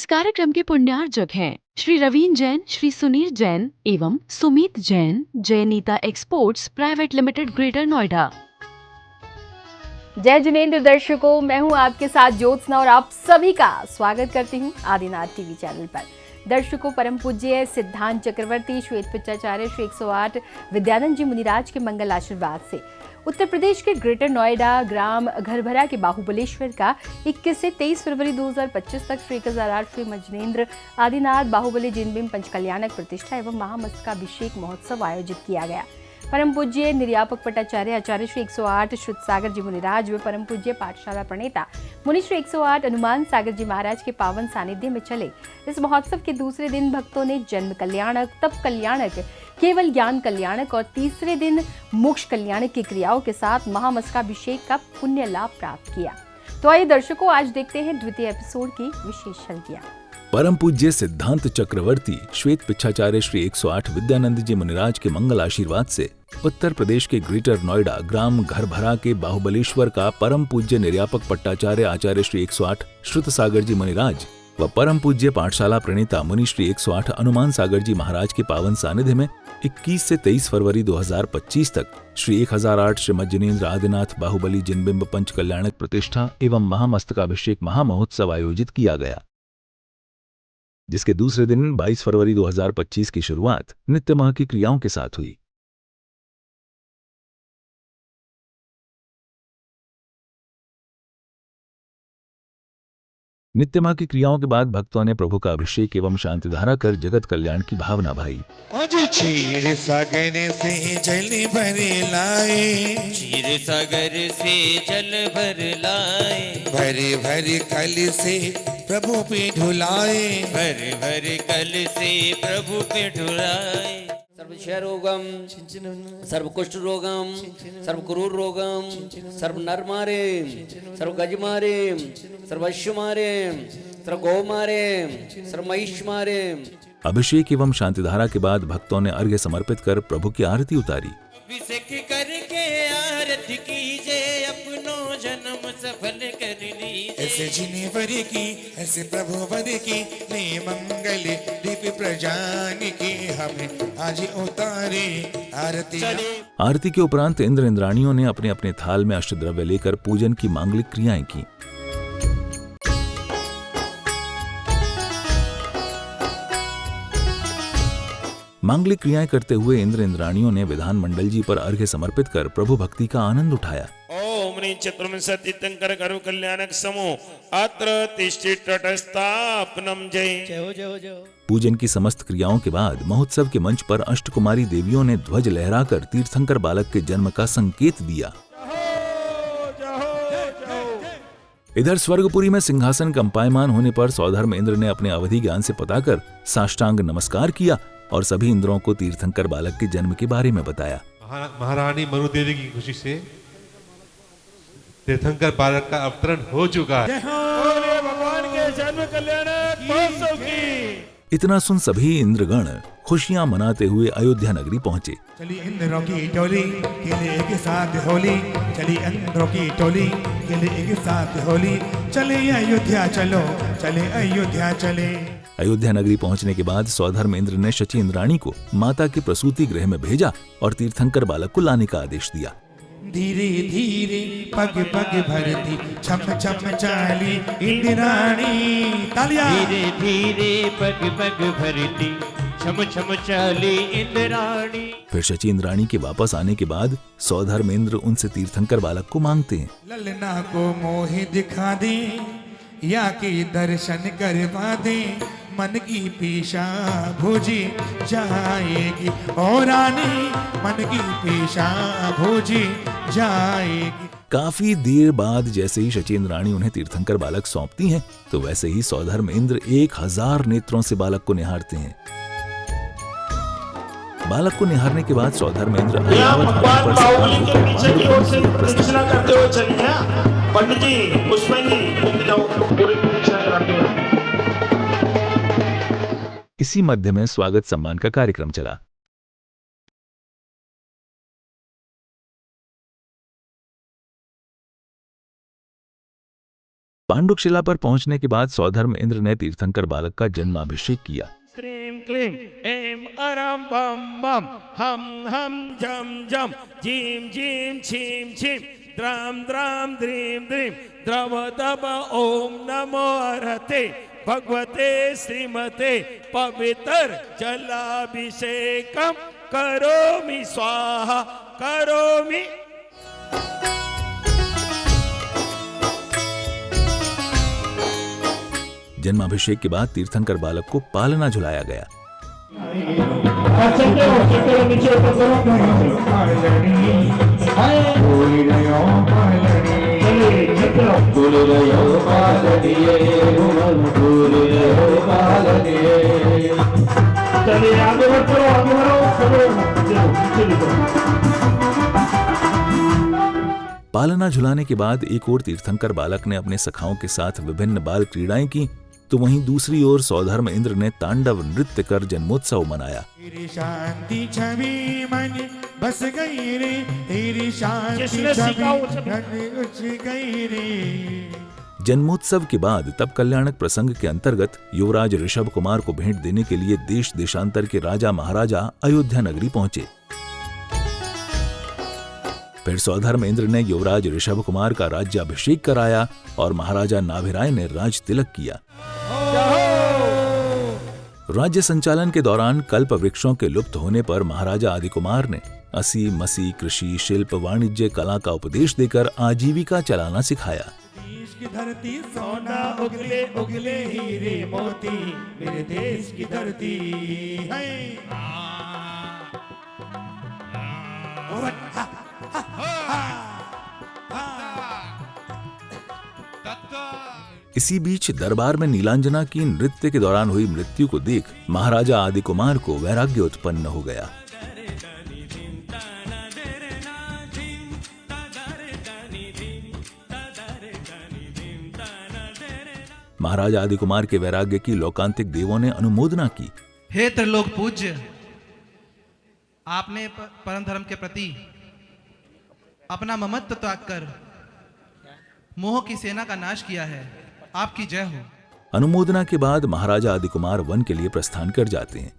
इस कार्यक्रम के पुण्यार्जक हैं श्री रवीन जैन, श्री सुनील जैन एवं Sumit Jain, Jayneeta exports private limited, greater Noida. Jai Jinendra दर्शकों, मैं हूं आपके साथ ज्योत्सना और आप सभी का स्वागत करती हूं आदिनाथ टीवी चैनल पर। दर्शकों, परम पूज्य सिद्धांत चक्रवर्ती श्वेत पिचाचार्य श्री 108 विद्यानंद जी मुनिराज के मंगल आशीर्वाद से उत्तर प्रदेश के ग्रेटर नोएडा ग्राम घरभरा के बाहुबलेश्वर का 21 से 23 फरवरी 2025 तक श्री 1008 श्री मजनेन्द्र आदिनाथ बाहुबली जिनबिंब पंचकल्याणक प्रतिष्ठा एवं महामस्तकाभिषेक महोत्सव आयोजित किया गया। परम पूज्य निर्यापक पटाचार्य आचार्य श्री 108 श्रुत सागर जी मुनिराज व परम पूज्य पाठशाला प्रणेता मुनि श्री 108 हनुमान सागर जी महाराज के पावन सानिध्य में चले इस महोत्सव के दूसरे दिन भक्तों ने जन्म कल्याणक, तप कल्याणक, केवल ज्ञान कल्याणक और तीसरे दिन मोक्ष कल्याणक की क्रियाओं के साथ महामस्तकाभिषेक का पुण्य लाभ प्राप्त किया। तो आइए दर्शकों, आज देखते हैं द्वितीय एपिसोड की विशेष झलकियां। परम पूज्य सिद्धांत चक्रवर्ती श्वेत पिचाचार्य श्री 108 विद्यानंद जी मुनिराज के मंगल आशीर्वाद से उत्तर प्रदेश के ग्रेटर नोएडा ग्राम घरभरा के बाहुबलेश्वर का परम पूज्य निर्यापक पट्टाचार्य आचार्य श्री 108 श्रुत सागर जी मुनिराज व परम पूज्य पाठशाला प्रणेता मुनि श्री 108 हनुमान सागर जी महाराज के पावन सानिध्य में 21 से 23 फरवरी 2025 तक श्री 1008 श्री मज्जनेन्द्र आदिनाथ बाहुबली जिनबिंब पंचकल्याणक प्रतिष्ठा एवं महामस्तकाभिषेक महामहोत्सव आयोजित किया गया, जिसके दूसरे दिन 22 फरवरी 2025 की शुरुआत नित्य माह की क्रियाओं के साथ हुई। नित्य माह की क्रियाओं के बाद भक्तों ने प्रभु का अभिषेक एवं शांति धारा कर जगत कल्याण की भावना भाई। क्षीर सागर से जल भर लाए, क्षीर सागर से जल भर लाए, भरे भरे कल से प्रभु पे ढुलाए, भर भर कल से प्रभु पे ढुलाए। सर्व क्षय रोगम, सर्व कुष्ठ रोगम, सर्व क्रूर रोगम, सर्व नर मारे, सर्व गज मारे, सर्व अश्व मारे, सर्व गौ मारे, सर्व महिष मारे। अभिषेक एवं शांतिधारा के बाद भक्तों ने अर्घ्य समर्पित कर प्रभु की आरती उतारी। अभिषेक करके आरती कीजिए, अपनो जन्म सफल कर लीजिए। ऐसे जिन्हें वर की, ऐसे प्रभु वर की, ने मंगल दीप प्रजान की, हमें आज उतारे आरती। आरती के उपरांत इंद्र इंद्राणियों ने अपने अपने थाल में अष्टद्रव्य लेकर पूजन की मांगलिक क्रियाएं की। मांगलिक क्रियाएं करते हुए इंद्र इंद्राणियों ने विधान मंडल जी पर अर्घ्य समर्पित कर प्रभु भक्ति का आनंद उठाया। ओम ह्रीं चतुर्विंशति तीर्थंकर करु कल्याणक समो अत्र तिष्ठित तटस्थापनम जय। पूजन की समस्त क्रियाओं के बाद महोत्सव के मंच पर अष्टकुमारी देवियों ने ध्वज लहराकर तीर्थंकर बालक के जन्म का संकेत दिया। इधर स्वर्गपुरी में सिंहासन कंपायमान होने पर सौधर्म इंद्र ने अपने अवधि ज्ञान से पता कर साष्टांग नमस्कार किया और सभी इंद्रों को तीर्थंकर बालक के जन्म के बारे में बताया। महारानी मनु देवी की खुशी से तीर्थंकर बालक का अवतरण हो चुका है। भगवान के जन्म कल्याणक महोत्सव की। इतना सुन सभी इंद्रगण खुशियां मनाते हुए अयोध्या नगरी पहुंचे। चली इंद्रों की टोली खेले एक साथ होली, चली इंद्रों की टोली खेले एक साथ होली, चले अयोध्या चलो, चले अयोध्या चले। अयोध्या नगरी पहुंचने के बाद सौधर्म इंद्र ने शची इंद्राणी को माता के प्रसूति गृह में भेजा और तीर्थंकर बालक को लाने का आदेश दिया। धीरे धीरे पग पग भरती छम छम चाली इंद्राणी, तालियां। धीरे धीरे पग पग भरती छम छम चाली इंद्राणी। फिर शची इंद्राणी के वापस आने के बाद सौधर्म इंद्र उनसे तीर्थंकर बालक को मांगते हैं। ललना को मोह दिखा दे, या के दर्शन करवा दे, मन की पीछा भूजी जाएगी, और रानी मन की पीछा भूजी जाएगी। काफी देर बाद जैसे ही शची इंद्राणी उन्हें तीर्थंकर बालक सौंपती हैं, तो वैसे ही सौधर्म इंद्र 1000 नेत्रों से बालक को निहारते हैं। बालक को निहारने के बाद सौधर्म इंद्र इसी मध्य में स्वागत सम्मान का कार्यक्रम चला। पांडुकशिला पर पहुंचने के बाद सौधर्म इंद्र ने तीर्थंकर बालक का जन्माभिषेक किया। क्लीं क्लीं ऐं अरं बम बम हम हम जम जम जीम जीम छीम छीम द्राम द्राम द्रीम द्रीम द्रव दब ओम नमो हरते भगवते श्रीमते पवित्र जलाभिषेकम करोमि स्वाहा करोमि। जन्माभिषेक के बाद तीर्थंकर बालक को पालना झुलाया गया। पालना झुलाने के बाद एक और तीर्थंकर बालक ने अपने सखाओं के साथ विभिन्न बाल क्रीड़ाएं की, तो वहीं दूसरी ओर सौधर्म इंद्र ने तांडव नृत्य कर जन्मोत्सव मनाया। तेरी शांति छवि मन बस गई रे, तेरी शांति छवि उछ गई रे। जन्मोत्सव के बाद तब कल्याणक प्रसंग के अंतर्गत युवराज ऋषभ कुमार को भेंट देने के लिए देश देशांतर के राजा महाराजा अयोध्या नगरी पहुंचे। फिर सौधर्म इंद्र ने युवराज ऋषभ कुमार का राज्याभिषेक कराया और महाराजा नाभिराय ने राज तिलक किया। राज्य संचालन के दौरान कल्प वृक्षों के लुप्त होने पर महाराजा आदिकुमार ने असी मसी कृषि शिल्प वाणिज्य कला का उपदेश देकर आजीविका चलाना सिखाया। देश की धरती सोना उगले उगले हीरे मोती, मेरे देश की धरती है। इसी बीच दरबार में नीलांजना की नृत्य के दौरान हुई मृत्यु को देख महाराजा आदिकुमार को वैराग्य उत्पन्न हो गया। महाराजा आदिकुमार के वैराग्य की लौकांतिक देवों ने अनुमोदना की। हे त्रिलोक पूज्य, आपने परम धर्म के प्रति अपना ममत्व त्याग कर मोह की सेना का नाश किया है, आपकी जय हो। अनुमोदना के बाद महाराजा आदिकुमार वन के लिए प्रस्थान कर जाते हैं।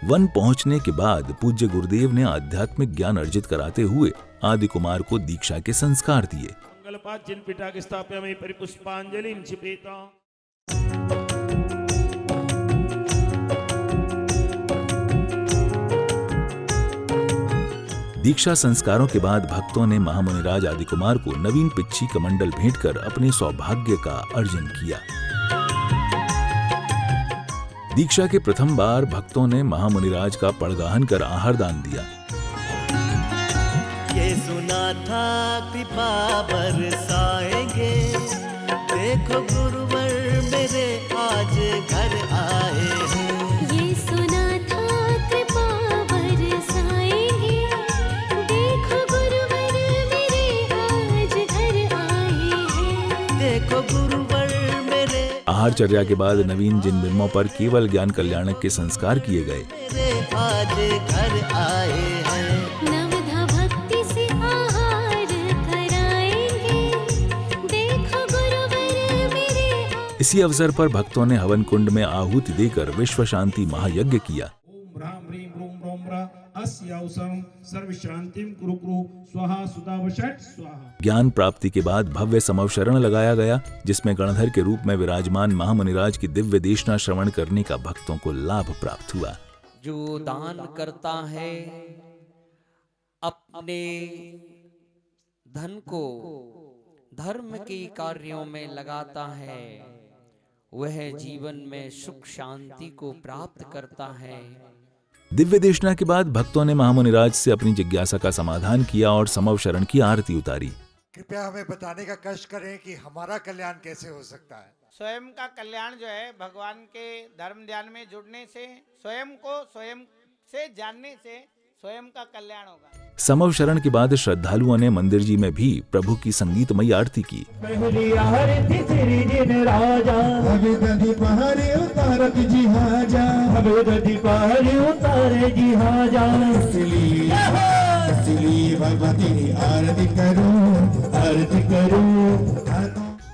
वन पहुंचने के बाद पूज्य गुरुदेव ने आध्यात्मिक ज्ञान अर्जित कराते हुए आदिकुमार को दीक्षा के संस्कार दिए। मंगलपात जिन पिता के स्थापयामि परिपुष्पांजलि निक्षिपेता। दीक्षा संस्कारों के बाद भक्तों ने महामुनिराज आदिकुमार को नवीन पिच्छी कमंडल भेंट कर अपने सौभाग्य का अर्जन किया। दीक्षा के प्रथम बार भक्तों ने महामुनिराज का पड़गाहन कर आहार दान दिया। ये सुना था कृपा बरसाएंगे, देखो गुरुवर मेरे आज घर आए हैं। ये सुना था कृपा बरसाएंगे, देखो गुरुवर मेरे आज घर आए हैं। देखो गुरुवर मेरे। आहारचर्या के बाद नवीन जिन बिम्बों पर केवल ज्ञान कल्याणक के संस्कार किए गए। मेरे आज घर आए हैं। नवधा भक्ति से आहार कराएंगे, देखो गुरुवर मेरे। इसी अवसर पर भक्तों ने हवन कुंड में आहुति देकर विश्व शांति महायज्ञ किया। ज्ञान प्राप्ति के बाद भव्य समवशरण लगाया गया, जिसमें गणधर के रूप में विराजमान महामुनिराज की दिव्य देशना श्रवण करने का भक्तों को लाभ प्राप्त हुआ। जो दान करता है अपने धन को धर्म के कार्यों में लगाता है, वह जीवन में सुख शांति को प्राप्त करता है। दिव्य देशना के बाद भक्तों ने महामुनिराज से अपनी जिज्ञासा का समाधान किया और समवशरण की आरती उतारी। कृपया हमें बताने का कष्ट करें कि हमारा कल्याण कैसे हो सकता है। स्वयं का कल्याण जो है भगवान के धर्म ध्यान में जुड़ने से, स्वयं को स्वयं से जानने से स्वयं का कल्याण होगा। समव शरण के बाद श्रद्धालुओं ने मंदिर जी में भी प्रभु की संगीतमयी आरती की।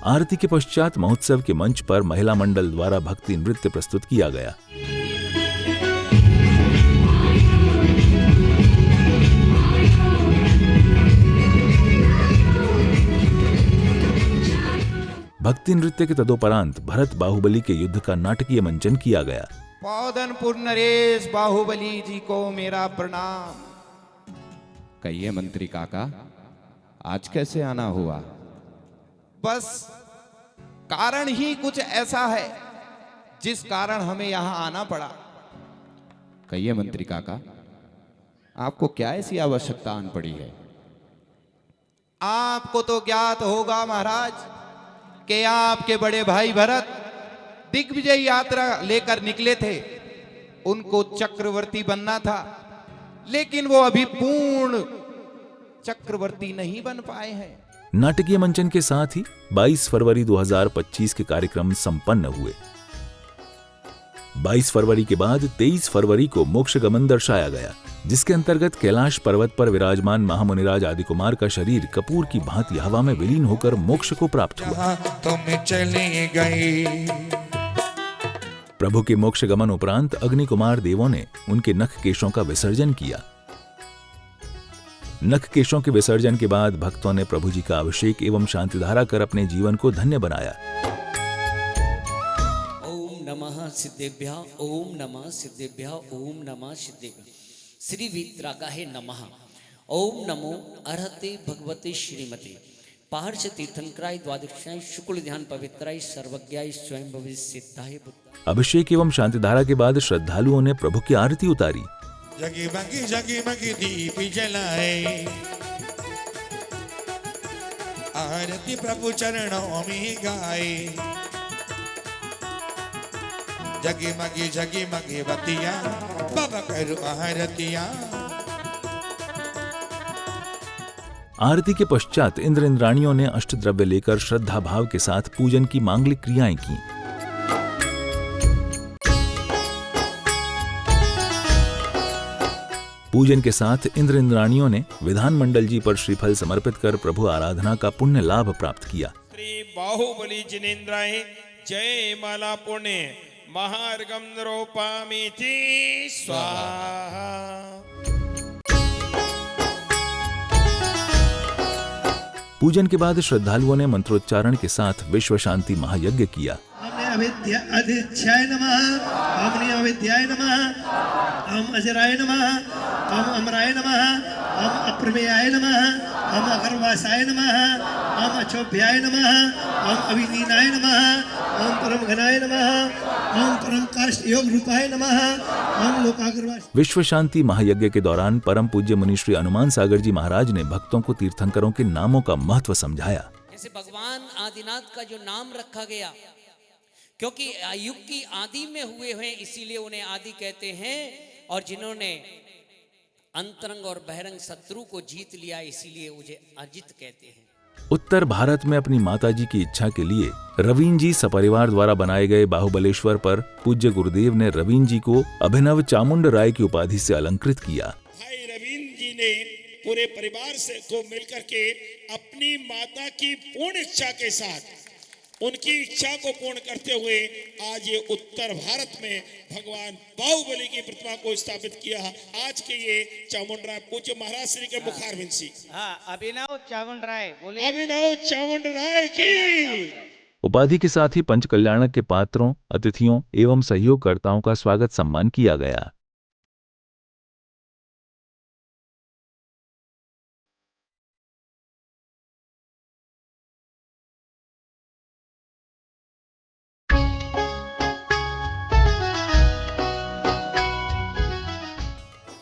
आरती के पश्चात महोत्सव के मंच पर महिला मंडल द्वारा भक्ति नृत्य प्रस्तुत किया गया। भक्ति नृत्य के तदोपरांत भरत बाहुबली के युद्ध का नाटकीय मंचन किया गया। पौधनपुर नरेश बाहुबली जी को मेरा प्रणाम। कहिए मंत्री काका, आज कैसे आना हुआ? बस कारण ही कुछ ऐसा है जिस कारण हमें यहाँ आना पड़ा। कहिए मंत्री काका, आपको क्या ऐसी आवश्यकता आन पड़ी है? आपको तो ज्ञात होगा महाराज कि आपके बड़े भाई भरत दिग्विजय यात्रा लेकर निकले थे। उनको चक्रवर्ती बनना था, लेकिन वो अभी पूर्ण चक्रवर्ती नहीं बन पाए हैं। नाटकीय मंचन के साथ ही 22 फरवरी 2025 के कार्यक्रम संपन्न हुए। 22 फरवरी के बाद 23 फरवरी को मोक्ष गमन दर्शाया गया, जिसके अंतर्गत कैलाश पर्वत पर विराजमान महामुनिराज आदिकुमार का शरीर कपूर की भांति हवा में विलीन होकर मोक्ष को प्राप्त हुआ। तुम चले गए। प्रभु के मोक्ष गमन उपरांत अग्निकुमार देवों ने उनके नख केशों का विसर्जन किया। नख केशों के विसर्जन के बाद भक्तों ने प्रभु जी का अभिषेक एवं शांतिधारा कर अपने जीवन को धन्य बनाया। ओम नमः सिद्धेभ्यः, ओम नमः सिद्धेभ्यः, ओम नमः सिद्धेभ्यः। श्री वीतरागाहे नमः। ओम नमो अर्हते भगवते श्रीमते पार्श्व तीर्थंकराय द्वादशाय शुक्ल ध्यान पवित्राय सर्वज्ञाय स्वयं भविष्य सिद्धाय बुद्ध। अभिषेक एवं शांतिधारा के बाद श्रद्धालुओं ने प्रभु की आरती उतारी। जगमगी दीप जलाए, आरती प्रभु चरणों में गाए। जगमगी बतिया बाबा करो आरतिया। आरती के पश्चात इंद्र इंद्राणियों ने अष्टद्रव्य लेकर श्रद्धा भाव के साथ पूजन की मांगलिक क्रियाएं की। पूजन के साथ इंद्र इंद्राणियों ने विधान मंडल जी पर श्रीफल समर्पित कर प्रभु आराधना का पुण्य लाभ प्राप्त किया। श्री बाहुबली जिनेन्द्राय जय माला पुण्य महार्गम नरोपामिति स्वाहा। पूजन के बाद श्रद्धालुओं ने मंत्रोच्चारण के साथ विश्व शांति महायज्ञ किया। अविद्या अधिष्ठाय नमः, ओम अविद्याय नमः, ओम अजराय नमः, ओम अमराय नमः, ओम अप्रमेयाय नमः, ओम अगर्वासाय नमः, ओम अचोभ्याय नमः, ओम अविलीनाय नमः, ओम परम घनाय नमः, ओम परम काष्ठ योग रूपाय नमः, ओम लोकाग्रवास। विश्व शांति महायज्ञ के दौरान परम पूज्य मुनि श्री हनुमान सागर जी महाराज ने भक्तों को तीर्थंकरों के नामों का महत्व समझाया। जैसे भगवान आदिनाथ का जो नाम रखा गया, क्योंकि युग की आदि में हुए हैं इसीलिए उन्हें आदि कहते हैं, और जिन्होंने अंतरंग और बहिरंग शत्रु को जीत लिया इसीलिए उसे अजित कहते हैं। उत्तर भारत में अपनी माताजी की इच्छा के लिए रवीन जी सपरिवार द्वारा बनाए गए बाहुबलेश्वर पर पूज्य गुरुदेव ने रवीन जी को अभिनव चामुंड राय की उपाधि से अलंकृत किया। भाई रवीन जी ने पूरे परिवार से को मिलकर के अपनी माता की पूर्ण इच्छा के साथ उनकी इच्छा को पूर्ण करते हुए आज ये उत्तर भारत में भगवान बाहुबली की प्रतिमा को स्थापित किया। आज के ये चामुंड राय पूज्य महाराज श्री के मुखारविंद सी। हाँ, अभिनव चामुंड राय बोले। अभिनव चामुंड राय की। उपाधि के साथ ही पंच कल्याणक के पात्रों, अतिथियों एवं सहयोगकर्ताओं का स्वागत सम्मान किया गया।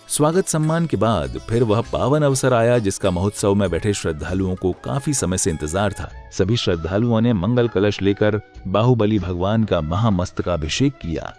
स्वागत सम्मान के बाद फिर वह पावन अवसर आया जिसका महोत्सव में बैठे श्रद्धालुओं को काफी समय से इंतजार था। सभी श्रद्धालुओं ने मंगल कलश लेकर बाहुबली भगवान का महामस्तकाभिषेक किया।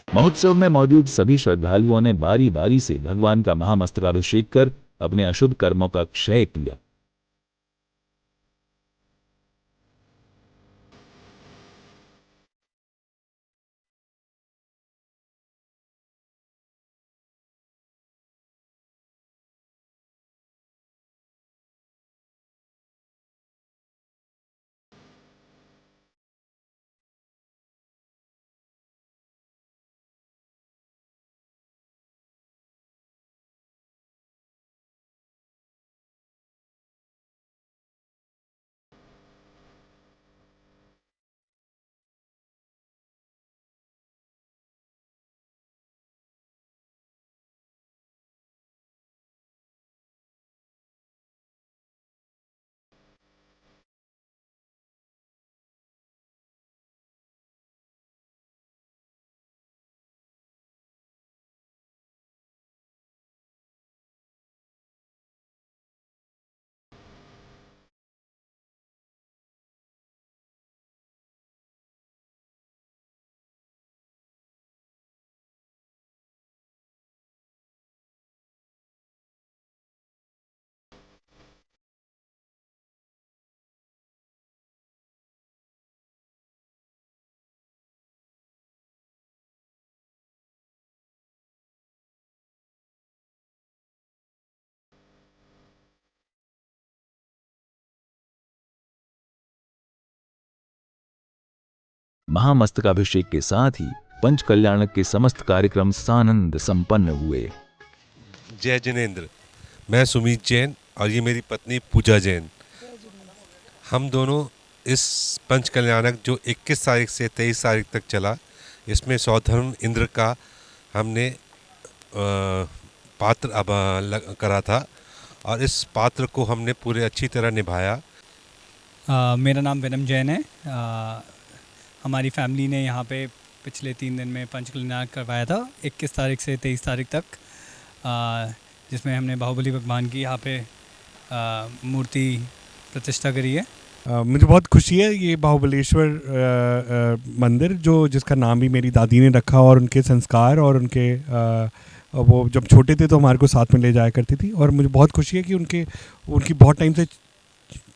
महोत्सव में मौजूद सभी श्रद्धालुओं ने बारी बारी से भगवान का महामस्तकाभिषेक कर अपने अशुभ कर्मों का क्षय किया। महामस्तकाभिषेक के साथ ही पंच कल्याणक के समस्त कार्यक्रम सानंद संपन्न हुए। जय जिनेंद्र। मैं सुमित जैन और ये मेरी पत्नी पूजा जैन। हम दोनों इस पंच कल्याणक जो 21 तारीख से 23 तारीख तक चला, इसमें सौधर्म इंद्र का हमने पात्र करा था और इस पात्र को हमने पूरे अच्छी तरह निभाया। मेरा नाम विनम जैन है। हमारी फैमिली ने यहाँ पे पिछले 3 दिन में पंच कल्याण करवाया था 21 तारीख से 23 तारीख तक, जिसमें हमने बाहुबली भगवान की यहाँ पे मूर्ति प्रतिष्ठा करी है। मुझे बहुत खुशी है ये बाहुबलेश्वर मंदिर जिसका नाम भी मेरी दादी ने रखा, और उनके संस्कार और उनके वो जब छोटे थे तो हमारे को साथ में ले जाया करती थी, और मुझे बहुत खुशी है कि उनकी बहुत टाइम से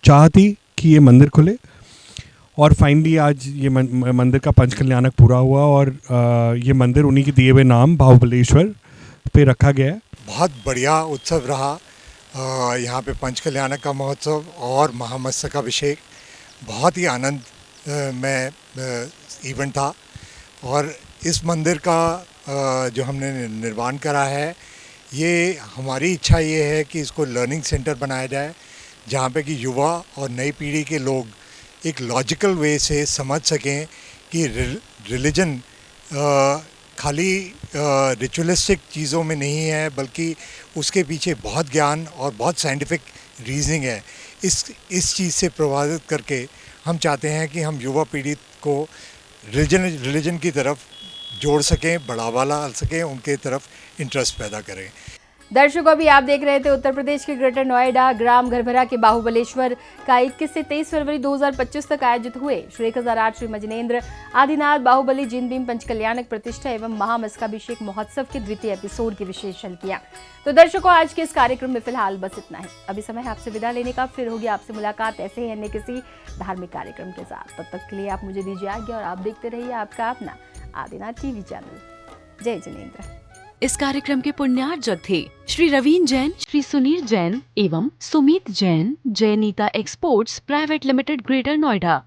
चाह थी कि ये मंदिर खुले, और फाइनली आज ये मंदिर का पंच कल्याणक पूरा हुआ और ये मंदिर उन्हीं के दिए हुए नाम बाहुबलेश्वर पे रखा गया है। बहुत बढ़िया उत्सव रहा यहाँ पे पंच कल्याणक का महोत्सव और महामस्तकाभिषेक बहुत ही आनंद में इवेंट था। और इस मंदिर का जो हमने निर्माण करा है, ये हमारी इच्छा ये है कि इसको लर्निंग सेंटर बनाया जाए, जहाँ पे कि युवा और नई पीढ़ी के लोग एक लॉजिकल वे से समझ सकें कि रिलीजन खाली रिचुअलिस्टिक चीज़ों में नहीं है, बल्कि उसके पीछे बहुत ज्ञान और बहुत साइंटिफिक रीजनिंग है। इस चीज़ से प्रभावित करके हम चाहते हैं कि हम युवा पीढ़ी को रिलीजन की तरफ जोड़ सकें, बढ़ावा ला सकें, उनके तरफ इंटरेस्ट पैदा करें। दर्शकों, अभी आप देख रहे थे उत्तर प्रदेश के ग्रेटर नोएडा ग्राम घरभरा के बाहुबलेश्वर का 21 से 23 फरवरी 2025 तक आयोजित हुए श्री 1008 श्री मजनेन्द्र आदिनाथ बाहुबली जिन भीम पंच कल्याणक प्रतिष्ठा एवं महामस्तकाभिषेक महोत्सव के द्वितीय एपिसोड की विशेष झलकियां। तो दर्शकों, आज के इस कार्यक्रम में फिलहाल बस इतना ही। अभी समय है आपसे विदा लेने का, फिर होगी आपसे मुलाकात ऐसे ही अन्य किसी धार्मिक कार्यक्रम के साथ। तब तक के लिए आप मुझे दीजिए आज्ञा और आप देखते रहिए आपका अपना आदिनाथ टीवी चैनल। जय जिनेंद्र। इस कार्यक्रम के पुण्यार्जक थे श्री रवीन जैन, श्री सुनील जैन एवं Sumit Jain, Jay Neeta exports private limited, greater Noida.